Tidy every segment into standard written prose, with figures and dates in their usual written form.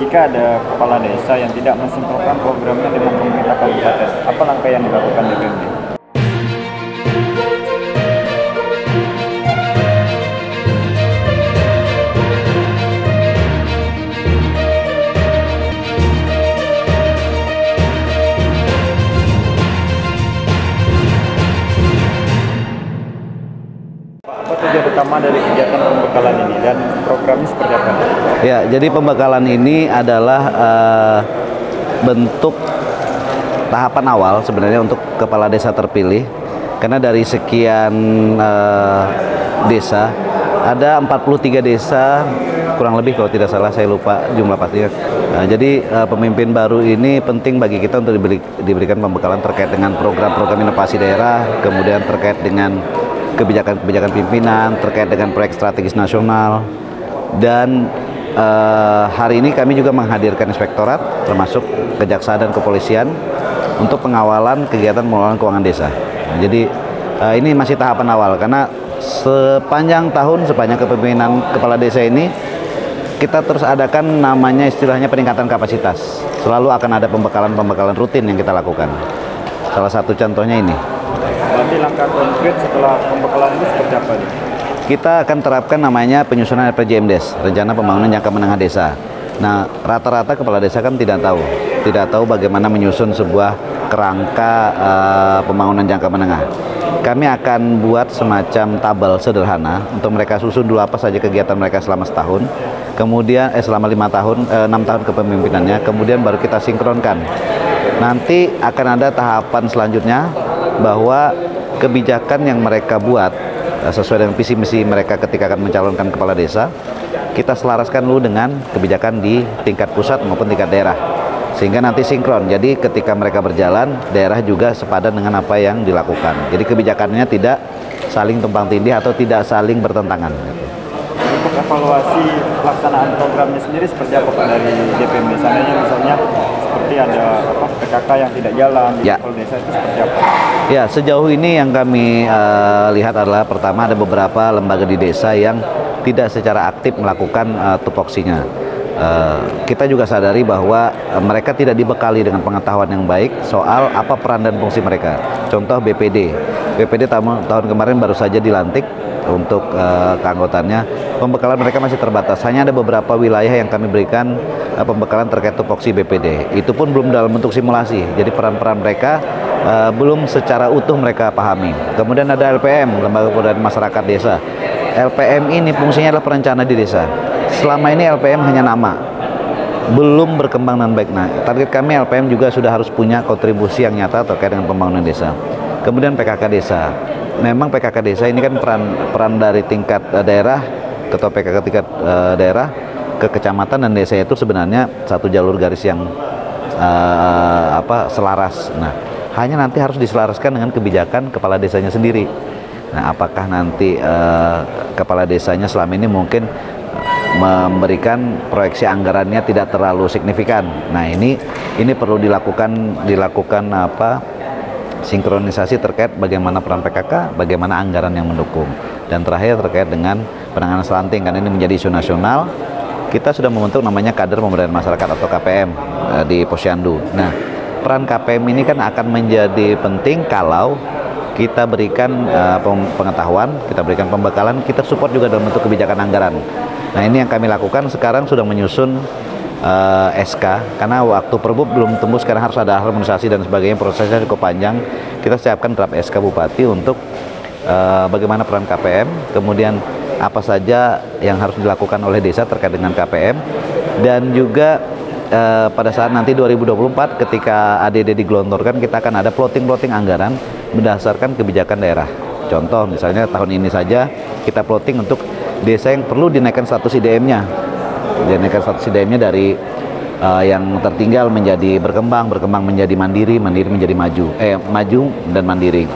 Jika ada kepala desa yang tidak mensinkronkan programnya dengan pemerintah kabupaten, apa langkah yang dilakukan DPMD? Apa tujuan utama dari kegiatan pembekalan ini dan programnya seperti apa? Ya, jadi pembekalan ini adalah bentuk tahapan awal sebenarnya untuk kepala desa terpilih. Karena dari sekian desa, ada 43 desa, kurang lebih kalau tidak salah, saya lupa jumlah pastinya. Jadi pemimpin baru ini penting bagi kita untuk diberikan pembekalan terkait dengan program-program inovasi daerah, kemudian terkait dengan kebijakan-kebijakan pimpinan, terkait dengan proyek strategis nasional. Dan hari ini kami juga menghadirkan inspektorat, termasuk kejaksaan dan kepolisian, untuk pengawalan kegiatan pengelolaan keuangan desa. Jadi ini masih tahapan awal, karena sepanjang tahun, sepanjang kepemimpinan kepala desa ini, kita terus adakan namanya istilahnya peningkatan kapasitas. Selalu akan ada pembekalan-pembekalan rutin yang kita lakukan. Salah satu contohnya ini. Berarti langkah konkret setelah pembekalan itu seperti apa nih? Kita akan terapkan namanya penyusunan RPJMDes, Rencana Pembangunan Jangka Menengah Desa. Nah, rata-rata kepala desa kan tidak tahu bagaimana menyusun sebuah kerangka pembangunan jangka menengah. Kami akan buat semacam tabel sederhana untuk mereka susun dulu apa saja kegiatan mereka selama setahun, kemudian selama 6 tahun kepemimpinannya, kemudian baru kita sinkronkan. Nanti akan ada tahapan selanjutnya bahwa kebijakan yang mereka buat sesuai dengan visi misi mereka ketika akan mencalonkan kepala desa, kita selaraskan dulu dengan kebijakan di tingkat pusat maupun tingkat daerah, sehingga nanti sinkron. Jadi ketika mereka berjalan, daerah juga sepadan dengan apa yang dilakukan. Jadi kebijakannya tidak saling tumpang tindih atau tidak saling bertentangan. Untuk evaluasi pelaksanaan programnya sendiri seperti apa Pak dari DPMD? Misalnya seperti ada PKK yang tidak jalan di kepala desa, itu seperti apa? Ya, sejauh ini yang kami lihat adalah pertama ada beberapa lembaga di desa yang tidak secara aktif melakukan tupoksinya. Kita juga sadari bahwa mereka tidak dibekali dengan pengetahuan yang baik soal apa peran dan fungsi mereka. Contoh BPD tahun kemarin baru saja dilantik untuk keanggotaannya. Pembekalan mereka masih terbatas. Hanya ada beberapa wilayah yang kami berikan pembekalan terkait tupoksi BPD. Itu pun belum dalam bentuk simulasi. Jadi peran-peran mereka belum secara utuh mereka pahami. Kemudian ada LPM, Lembaga Pemberdayaan Masyarakat Desa. LPM ini fungsinya adalah perencana di desa. Selama ini LPM hanya nama, belum berkembang dengan baik. Nah, target kami LPM juga sudah harus punya kontribusi yang nyata terkait dengan pembangunan desa. Kemudian PKK desa. Memang PKK desa ini kan peran dari tingkat daerah, ketua PKK tingkat daerah ke kecamatan dan desa itu sebenarnya satu jalur garis yang selaras. Nah, hanya nanti harus diselaraskan dengan kebijakan kepala desanya sendiri. Nah, apakah nanti kepala desanya selama ini mungkin memberikan proyeksi anggarannya tidak terlalu signifikan. Nah, ini perlu dilakukan sinkronisasi terkait bagaimana peran PKK, bagaimana anggaran yang mendukung. Dan terakhir terkait dengan penanganan stunting, karena ini menjadi isu nasional. Kita sudah membentuk namanya Kader Pemberdayaan Masyarakat atau KPM di Posyandu. Nah, peran KPM ini kan akan menjadi penting kalau kita berikan pengetahuan, kita berikan pembekalan, kita support juga dalam bentuk kebijakan anggaran. Nah, ini yang kami lakukan sekarang, sudah menyusun SK, karena waktu Perbup belum tembus, sekarang harus ada harmonisasi dan sebagainya, prosesnya cukup panjang. Kita siapkan draft SK Bupati untuk bagaimana peran KPM, kemudian apa saja yang harus dilakukan oleh desa terkait dengan KPM, dan juga pada saat nanti 2024 ketika ADD digelontorkan, kita akan ada plotting anggaran berdasarkan kebijakan daerah. Contoh misalnya tahun ini saja kita plotting untuk desa yang perlu dinaikkan status IDM-nya. Dinaikkan status IDM-nya dari yang tertinggal menjadi berkembang menjadi mandiri menjadi maju dan mandiri.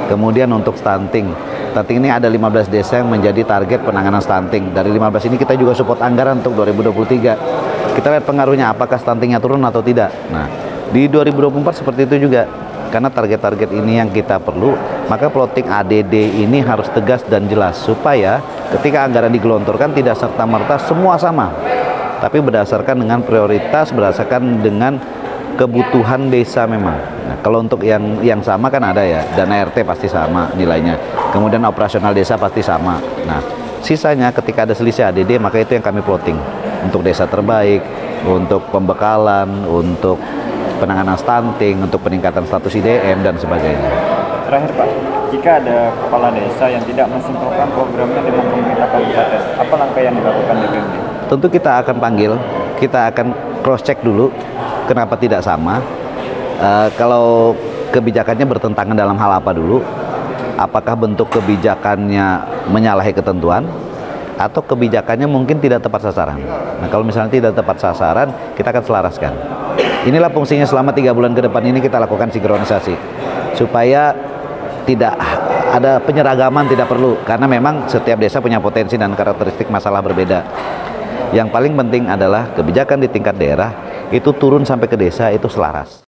Kemudian untuk stunting ini ada 15 desa yang menjadi target penanganan stunting. Dari 15 ini kita juga support anggaran untuk 2023. Kita lihat pengaruhnya, apakah stuntingnya turun atau tidak. Nah, di 2024 seperti itu juga. Karena target-target ini yang kita perlu, maka plotting ADD ini harus tegas dan jelas supaya ketika anggaran digelontorkan tidak serta-merta semua sama. tapi berdasarkan dengan prioritas, berdasarkan dengan kebutuhan desa memang. Nah, kalau untuk yang sama kan ada ya, dana RT pasti sama nilainya, kemudian operasional desa pasti sama. Nah, sisanya ketika ada selisih ADD, maka itu yang kami plotting untuk desa terbaik, untuk pembekalan, untuk penanganan stunting, untuk peningkatan status IDM dan sebagainya. Terakhir Pak, jika ada kepala desa yang tidak mensinkronkan programnya dengan pemerintah kabupaten, apa langkah yang dilakukan DPMD? Tentu kita akan panggil, kita akan cross check dulu kenapa tidak sama. Kalau kebijakannya bertentangan dalam hal apa dulu, apakah bentuk kebijakannya menyalahi ketentuan atau kebijakannya mungkin tidak tepat sasaran. Nah, kalau misalnya tidak tepat sasaran, kita akan selaraskan. Inilah fungsinya selama 3 bulan ke depan ini kita lakukan sinkronisasi supaya tidak ada penyeragaman, tidak perlu, karena memang setiap desa punya potensi dan karakteristik masalah berbeda. Yang paling penting adalah kebijakan di tingkat daerah itu turun sampai ke desa itu selaras.